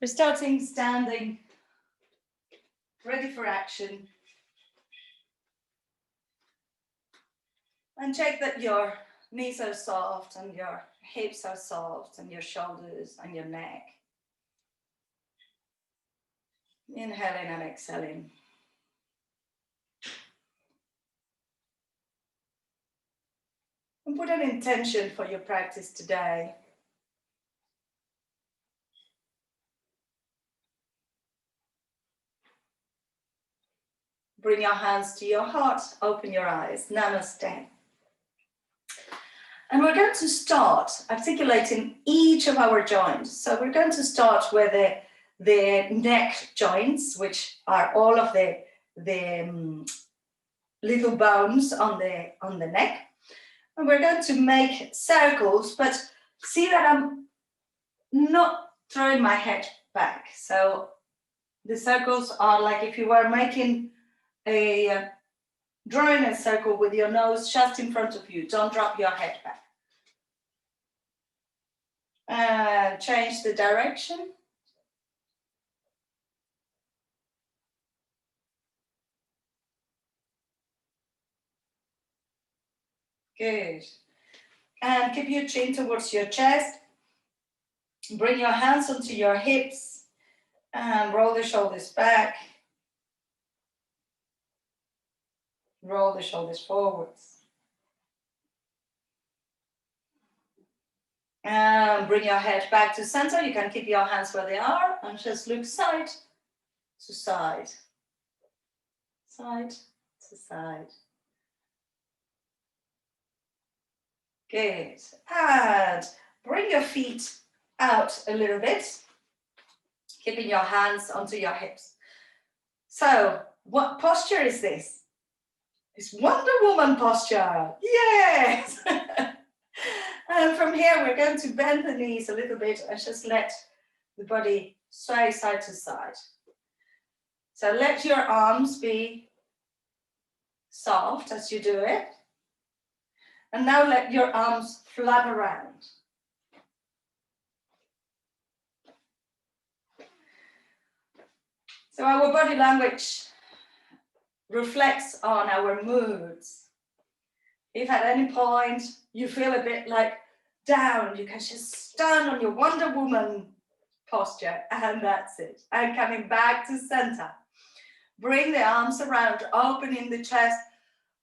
We're starting standing, ready for action. And check that your knees are soft and your hips are soft and your shoulders and your neck. Inhaling and exhaling. And put an intention for your practice today. Bring your hands to your heart, open your eyes. Namaste. And we're going to start articulating each of our joints. So we're going to start with the neck joints, which are all of the little bones on the neck. And we're going to make circles, but see that I'm not throwing my head back. So the circles are like if you were making drawing a circle with your nose just in front of you. Don't drop your head back. And change the direction. Good. And keep your chin towards your chest. Bring your hands onto your hips and roll the shoulders back. Roll the shoulders forwards. And bring your head back to center. You can keep your hands where they are and just look side to side. Side to side. Good. And bring your feet out a little bit, keeping your hands onto your hips. So, what posture is this? It's Wonder Woman posture. Yes! And from here, we're going to bend the knees a little bit and just let the body sway side to side. So let your arms be soft as you do it. And now let your arms flap around. So our body language reflects on our moods. If at any point you feel a bit like down, you can just stand on your Wonder Woman posture, and that's it. And coming back to center. Bring the arms around, opening the chest.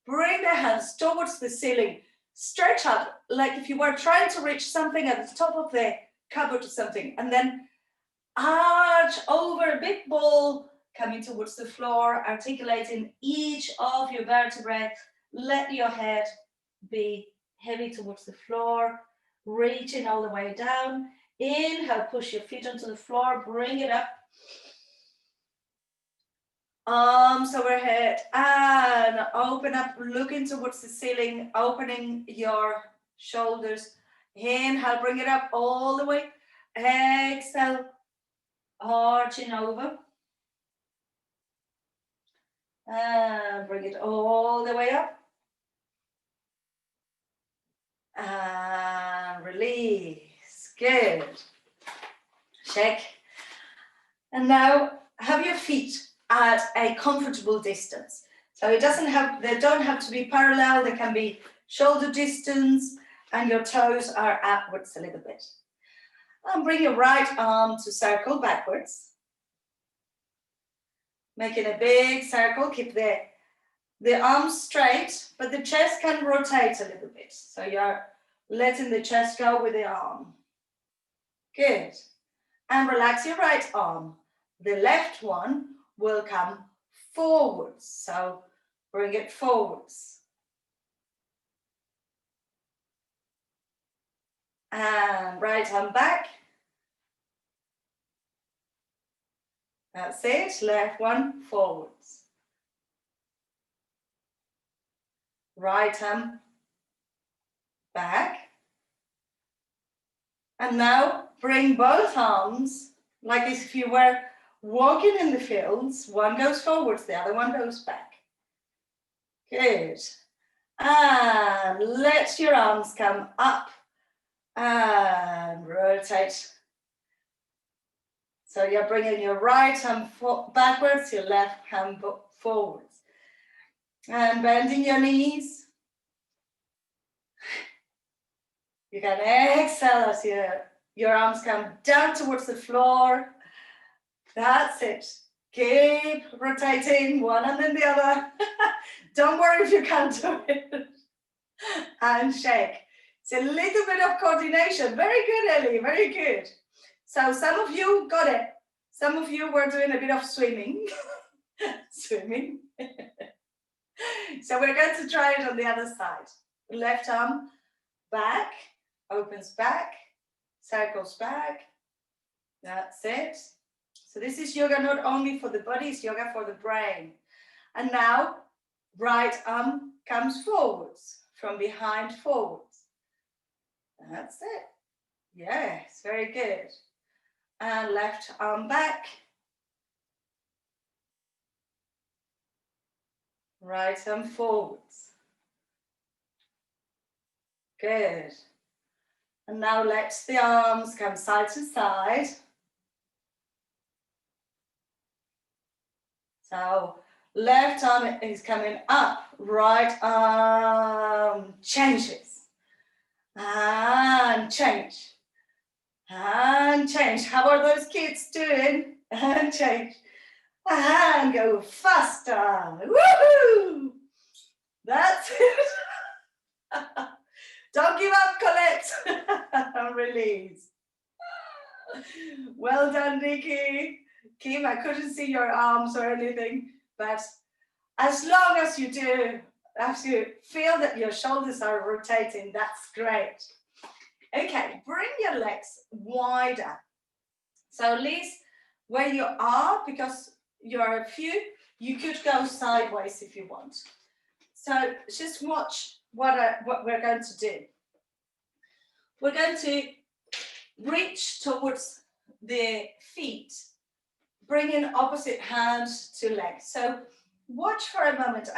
Bring the hands towards the ceiling. Stretch out like if you were trying to reach something at the top of the cupboard or something, and then arch over a big ball, coming towards the floor, articulating each of your vertebrae. Let your head be heavy towards the floor, reaching all the way down. Inhale, push your feet onto the floor, bring it up. Arms overhead and open up, looking towards the ceiling, opening your shoulders. Inhale, bring it up all the way. Exhale, arching over. And bring it all the way up. And release. Good. Check. And now have your feet at a comfortable distance. So they don't have to be parallel, they can be shoulder distance, and your toes are upwards a little bit. And bring your right arm to circle backwards. Making a big circle, keep the arms straight, but the chest can rotate a little bit. So you're letting the chest go with the arm. Good. And relax your right arm. The left one will come forwards. So bring it forwards. And right arm back. That's it. Left one forwards. Right arm back. And now bring both arms like if you were walking in the fields. One goes forwards, the other one goes back. Good. And let your arms come up and rotate So you're bringing your right hand backwards, your left hand forwards. And bending your knees. You can exhale as your arms come down towards the floor. That's it. Keep rotating one and then the other. Don't worry if you can't do it. And shake. It's a little bit of coordination. Very good, Ellie, very good. So some of you got it. Some of you were doing a bit of swimming. Swimming. So we're going to try it on the other side. Left arm back, opens back, circles back. That's it. So this is yoga not only for the body, it's yoga for the brain. And now, right arm comes forwards, from behind forwards. That's it. Yes, very good. And left arm back. Right arm forwards. Good. And now let the arms come side to side. So left arm is coming up, right arm changes. And change. And change. How are those kids doing? And change. And go faster. Woohoo! That's it. Don't give up, Colette. Release. Well done, Nikki. Kim, I couldn't see your arms or anything, but as long as you do, as you feel that your shoulders are rotating, that's great. Okay, bring your legs wider. So at least where you are, because you're a few, you could go sideways if you want. So just watch what we're going to do. We're going to reach towards the feet, bringing opposite hand to leg. So watch for a moment.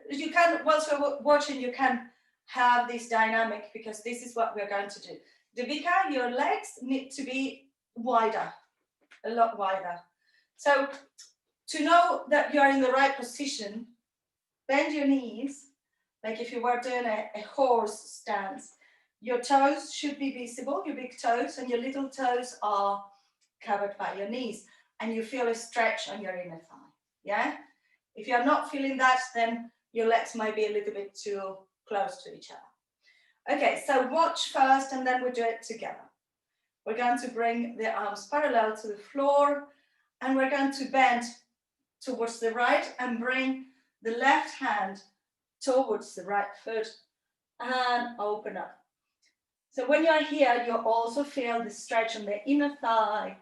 You can, whilst we're watching, you can have this dynamic because this is what we're going to do. Devika, your legs need to be wider, a lot wider. So to know that you're in the right position, bend your knees, like if you were doing a horse stance. Your toes should be visible, your big toes, and your little toes are covered by your knees. And you feel a stretch on your inner thigh, yeah? If you're not feeling that, then your legs might be a little bit too close to each other. Okay, so watch first, and then we'll do it together. We're going to bring the arms parallel to the floor, and we're going to bend towards the right and bring the left hand towards the right foot and open up. So when you're here, you also feel the stretch on the inner thigh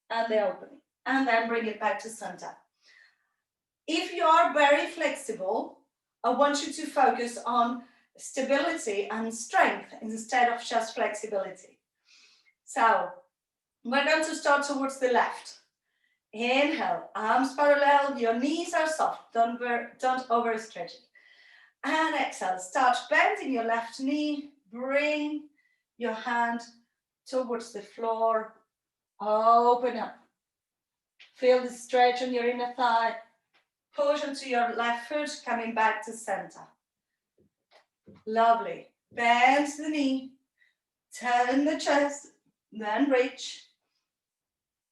and the opening, and then bring it back to center. If you are very flexible, I want you to focus on stability and strength instead of just flexibility. So we're going to start towards the left. Inhale, arms parallel, your knees are soft, don't overstretch it. And exhale, start bending your left knee, bring your hand towards the floor, open up. Feel the stretch on your inner thigh, push onto your left foot, coming back to center. Lovely. Bend the knee, turn the chest, then reach,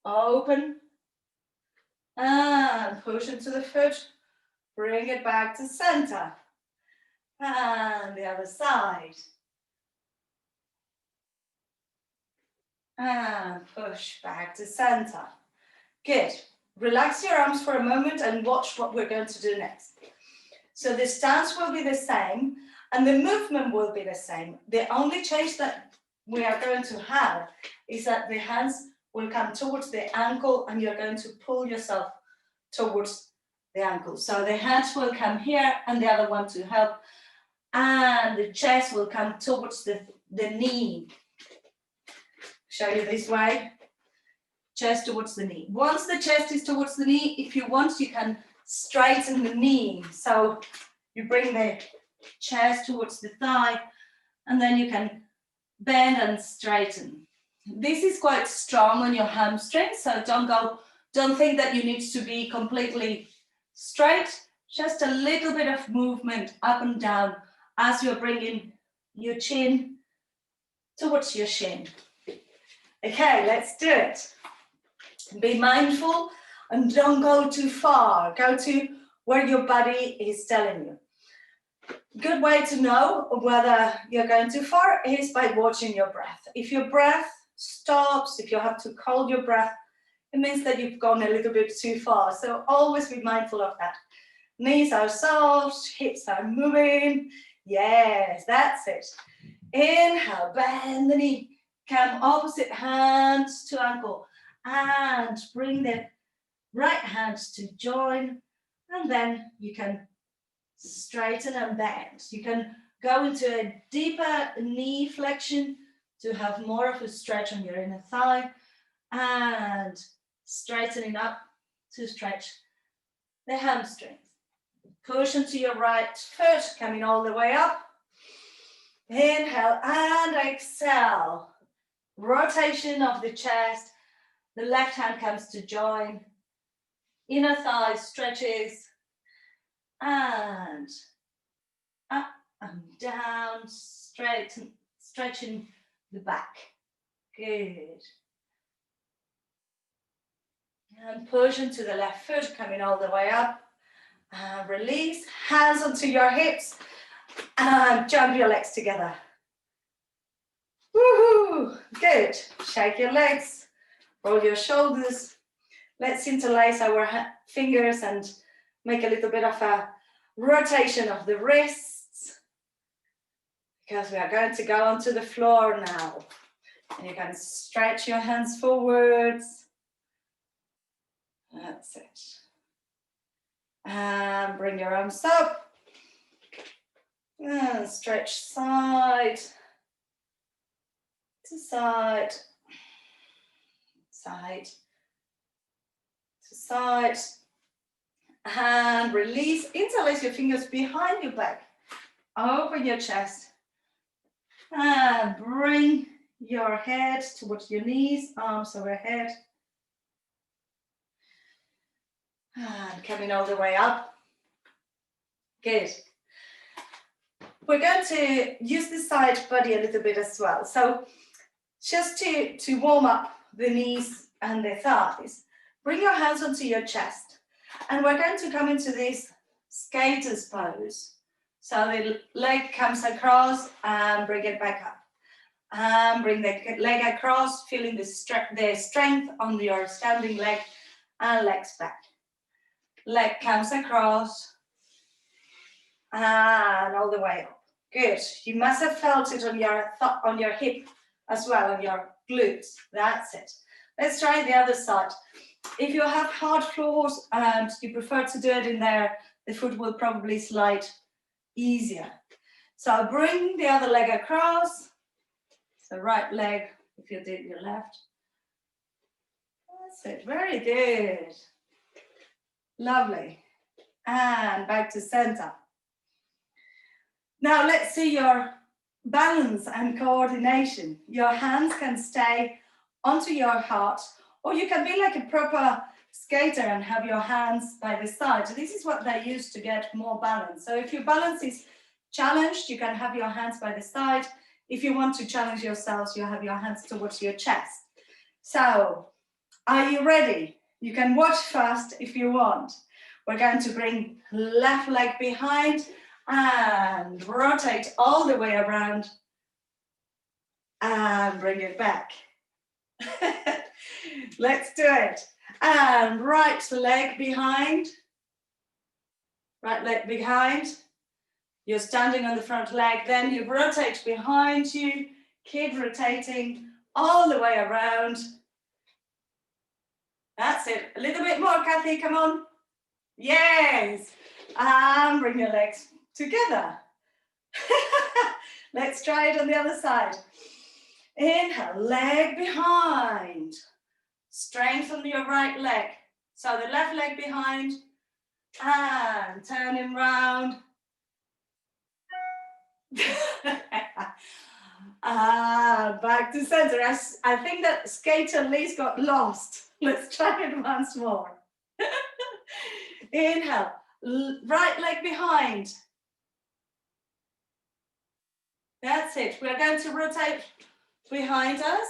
open, and push into the foot, bring it back to center. And the other side. And push back to center. Good. Relax your arms for a moment and watch what we're going to do next. So the stance will be the same and the movement will be the same. The only change that we are going to have is that the hands will come towards the ankle and you're going to pull yourself towards the ankle. So the hands will come here and the other one to help. And the chest will come towards the knee. Show you this way. Chest towards the knee. Once the chest is towards the knee, if you want, you can straighten the knee. So you bring the chest towards the thigh, and then you can bend and straighten. This is quite strong on your hamstrings, so don't think that you need to be completely straight, just a little bit of movement up and down as you're bringing your chin towards your shin. Okay, let's do it. Be mindful and don't go too far. Go to where your body is telling you. Good way to know whether you're going too far is by watching your breath. If your breath stops, if you have to hold your breath, it means that you've gone a little bit too far. So always be mindful of that. Knees are soft, hips are moving. Yes, that's it. Inhale, bend the knee. Come opposite hand to ankle and bring the right hand to join, and then you can straighten and bend. You can go into a deeper knee flexion to have more of a stretch on your inner thigh, and straightening up to stretch the hamstrings. Push into your right foot, coming all the way up. Inhale and exhale. Rotation of the chest. The left hand comes to join. Inner thigh stretches. And up and down, stretching the back. Good. And push into the left foot, coming all the way up. And release, hands onto your hips. And jump your legs together. Woohoo! Good. Shake your legs, roll your shoulders. Let's interlace our fingers and make a little bit of a rotation of the wrists, because we are going to go onto the floor now. And you can stretch your hands forwards. That's it. And bring your arms up. And stretch side to side, side to side. And release, interlace your fingers behind your back, over your chest. And bring your head towards your knees, arms overhead. And coming all the way up. Good. We're going to use the side body a little bit as well. So just to warm up the knees and the thighs, bring your hands onto your chest. And we're going to come into this skater's pose. So the leg comes across and bring it back up. And bring the leg across, feeling the strength on your standing leg, and legs back. Leg comes across and all the way up. Good. You must have felt it on your hip as well, on your glutes. That's it. Let's try the other side. If you have hard floors and you prefer to do it in there, the foot will probably slide easier. So bring the other leg across. So right leg, if you did your left. That's it. Very good. Lovely. And back to center. Now let's see your balance and coordination. Your hands can stay onto your heart, or you can be like a proper skater and have your hands by the side. So this is what they use to get more balance. So if your balance is challenged, you can have your hands by the side. If you want to challenge yourselves, you have your hands towards your chest. So, are you ready? You can watch fast if you want. We're going to bring left leg behind and rotate all the way around and bring it back. Let's do it. And right leg behind. Right leg behind. You're standing on the front leg, then you rotate behind you, keep rotating all the way around. That's it. A little bit more, Kathy, come on. Yes. And bring your legs together. Let's try it on the other side. Inhale, leg behind. Strengthen your right leg. So the left leg behind and turning round. Back to center. I think that skater Lee's got lost. Let's try it once more. Inhale, right leg behind. That's it. We're going to rotate behind us.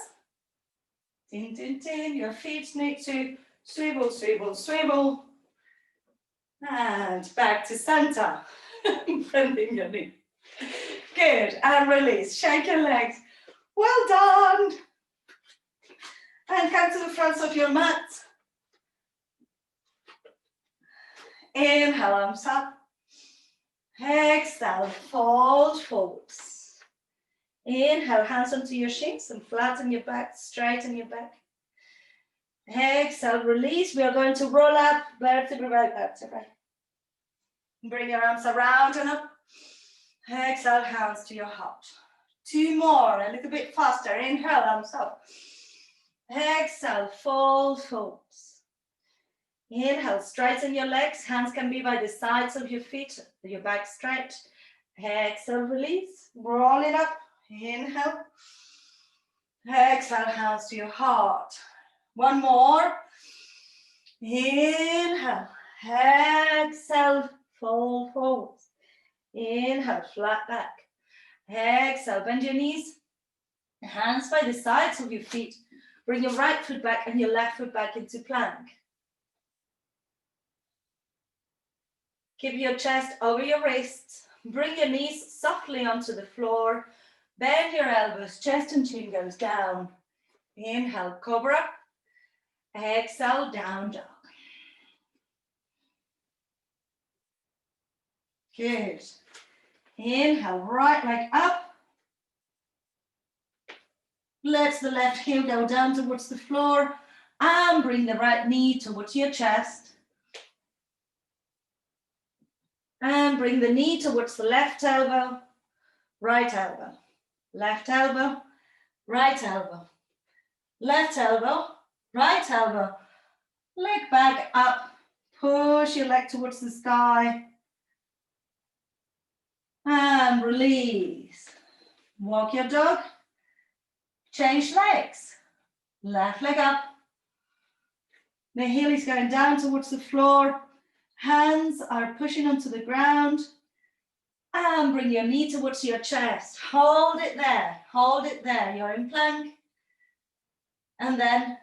Tin, tin, tin. Your feet need to swivel, swivel, swivel. And back to center. Bending your knee. Good. And release. Shake your legs. Well done. And come to the front of your mat. Inhale, arms up. Exhale, fold forwards. Inhale, hands onto your shins and flatten your back, straighten your back. Exhale, release. We are going to roll up vertebrae by vertebrae. Bring your arms around and up. Exhale, hands to your heart. 2 more, a little bit faster. Inhale, arms up. Exhale, fold forwards. Inhale, straighten your legs. Hands can be by the sides of your feet, your back straight. Exhale, release. Roll it up. Inhale. Exhale, hands to your heart. 1 more. Inhale. Exhale, fold forwards. Inhale, flat back. Exhale, bend your knees. Hands by the sides of your feet. Bring your right foot back and your left foot back into plank. Keep your chest over your wrists. Bring your knees softly onto the floor. Bend your elbows, chest and chin goes down. Inhale, cobra. Exhale, down dog. Good. Inhale, right leg up. Let the left heel go down towards the floor. And bring the right knee towards your chest. And bring the knee towards the left elbow, right elbow, left elbow, right elbow, left elbow, right elbow. Leg back up, push your leg towards the sky. And release. Walk your dog, change legs. Left leg up. The heel is going down towards the floor. Hands are pushing onto the ground. And bring your knee towards your chest. Hold it there. Hold it there. You're in plank. And then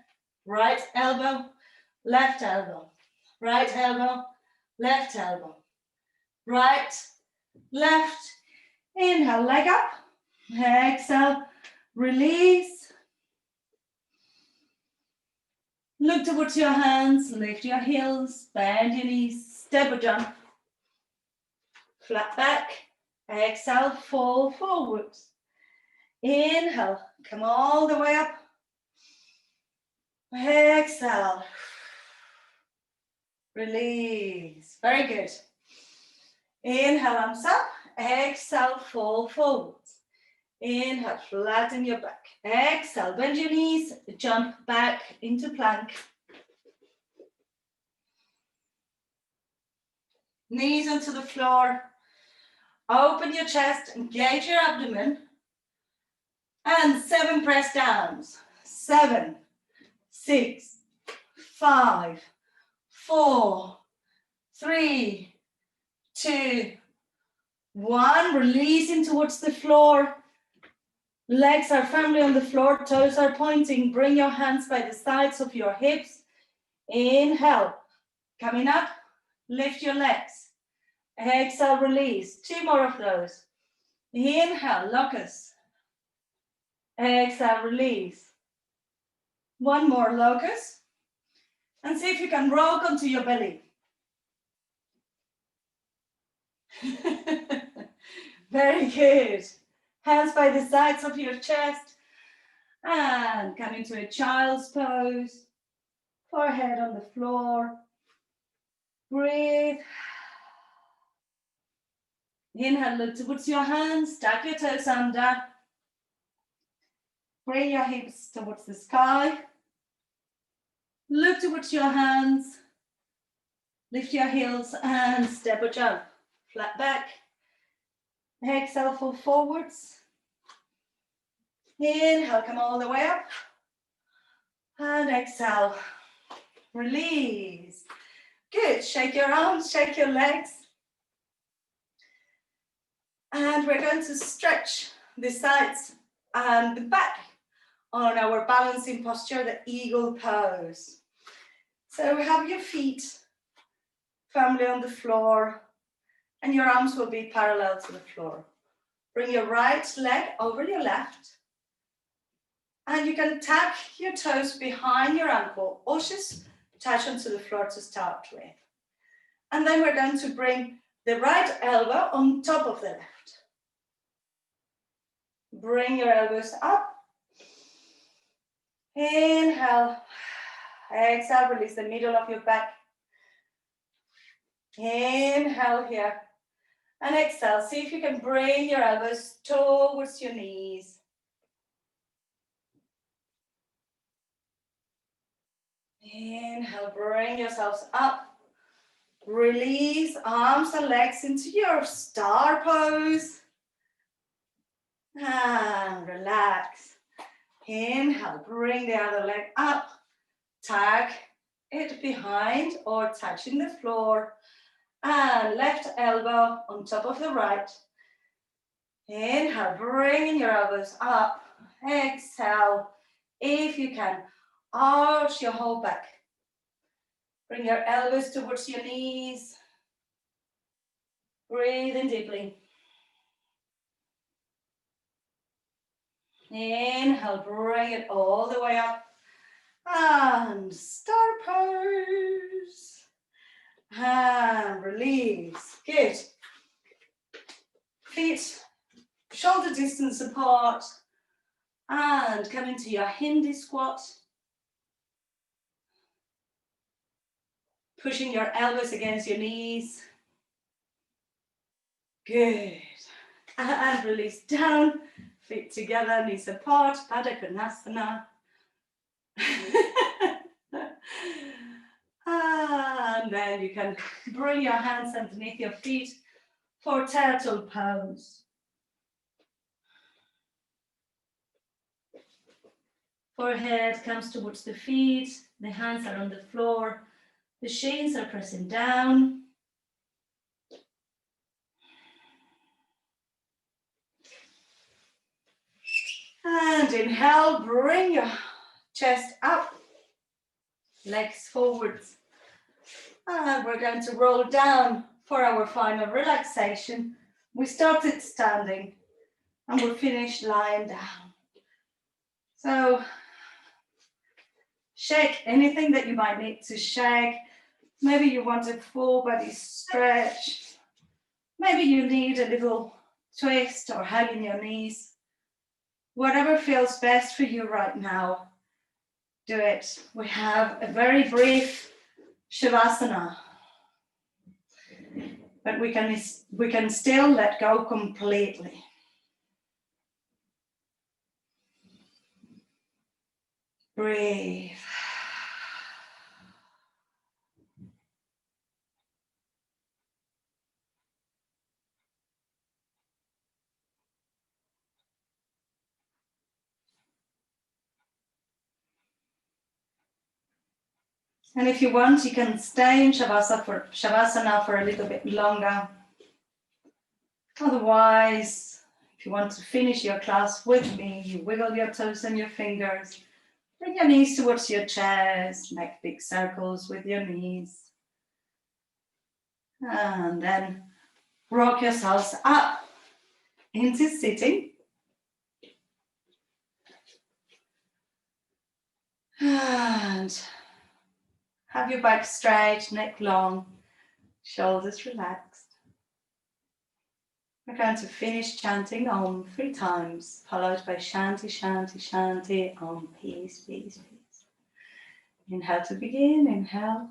right elbow, left elbow. Right elbow, left elbow. Right, left. Inhale, leg up. Exhale, release. Look towards your hands, lift your heels, bend your knees, step or jump. Flat back, exhale, fall forwards. Inhale, come all the way up. Exhale, release. Very good. Inhale, arms up. Exhale, fall forwards. Inhale, flatten your back. Exhale, bend your knees, jump back into plank. Knees onto the floor. Open your chest, engage your abdomen. And 7 press downs. 7, 6, 5, 4, 3, 2, 1. Releasing towards the floor. Legs are firmly on the floor, toes are pointing. Bring your hands by the sides of your hips. Inhale. Coming up, lift your legs. Exhale, release. 2 more of those. Inhale, locus. Exhale, release. 1 more locus. And see if you can rock onto your belly. Very good. Hands by the sides of your chest. And come into a child's pose. Forehead on the floor. Breathe. Inhale, look towards your hands. Tuck your toes under. Bring your hips towards the sky. Look towards your hands. Lift your heels and step or jump. Flat back. Exhale, fall forwards. Inhale, come all the way up. And exhale, release. Good, shake your arms, shake your legs. And we're going to stretch the sides and the back on our balancing posture, the eagle pose. So have your feet firmly on the floor and your arms will be parallel to the floor. Bring your right leg over your left and you can tap your toes behind your ankle or just touch onto the floor to start with. And then we're going to bring the right elbow on top of the left. Bring your elbows up. Inhale. Exhale, release the middle of your back. Inhale here. And exhale, see if you can bring your elbows towards your knees. Inhale, bring yourselves up. Release arms and legs into your star pose. And relax. Inhale, bring the other leg up. Tag it behind or touching the floor. And left elbow on top of the right. Inhale, bringing your elbows up. Exhale, if you can, arch your whole back. Bring your elbows towards your knees. Breathe in deeply. Inhale, bring it all the way up. And star pose. And release. Good. Feet shoulder distance apart. And come into your Hindi squat. Pushing your elbows against your knees. Good. And release down. Feet together, knees apart. Baddha Konasana. And then you can bring your hands underneath your feet for turtle pose. Forehead comes towards the feet, the hands are on the floor, the shins are pressing down. And inhale, bring your chest up, legs forwards. And we're going to roll down for our final relaxation. We started standing and we'll finish lying down. So shake anything that you might need to shake. Maybe you want a full body stretch. Maybe you need a little twist or hug in your knees. Whatever feels best for you right now, do it. We have a very brief Shavasana, but we can still let go completely. Breathe. And if you want, you can stay in Shavasana for a little bit longer. Otherwise, if you want to finish your class with me, you wiggle your toes and your fingers. Bring your knees towards your chest, make big circles with your knees. And then rock yourselves up into sitting. And have your back straight, neck long, shoulders relaxed. We're going to finish chanting Om 3 times, followed by Shanti, Shanti, Shanti, Om, peace, peace, peace. Inhale to begin, inhale.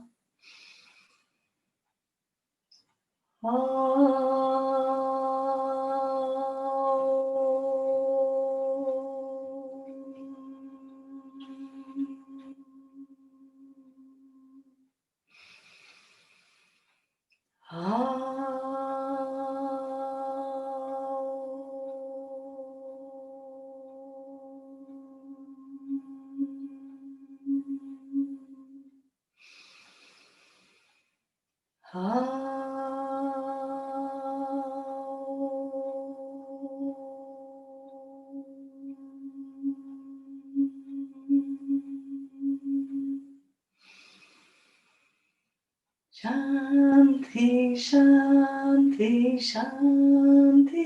Shanti, Shanti, Shanti.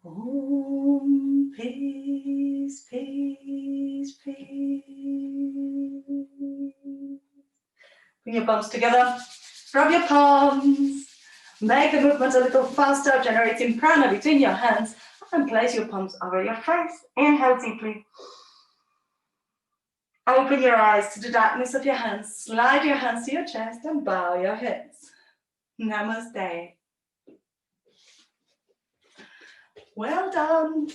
Om, peace, peace, peace. Bring your palms together, rub your palms, make the movement a little faster, generating prana between your hands, and place your palms over your face. Inhale deeply. Open your eyes to the darkness of your hands, slide your hands to your chest and bow your heads. Namaste. Well done.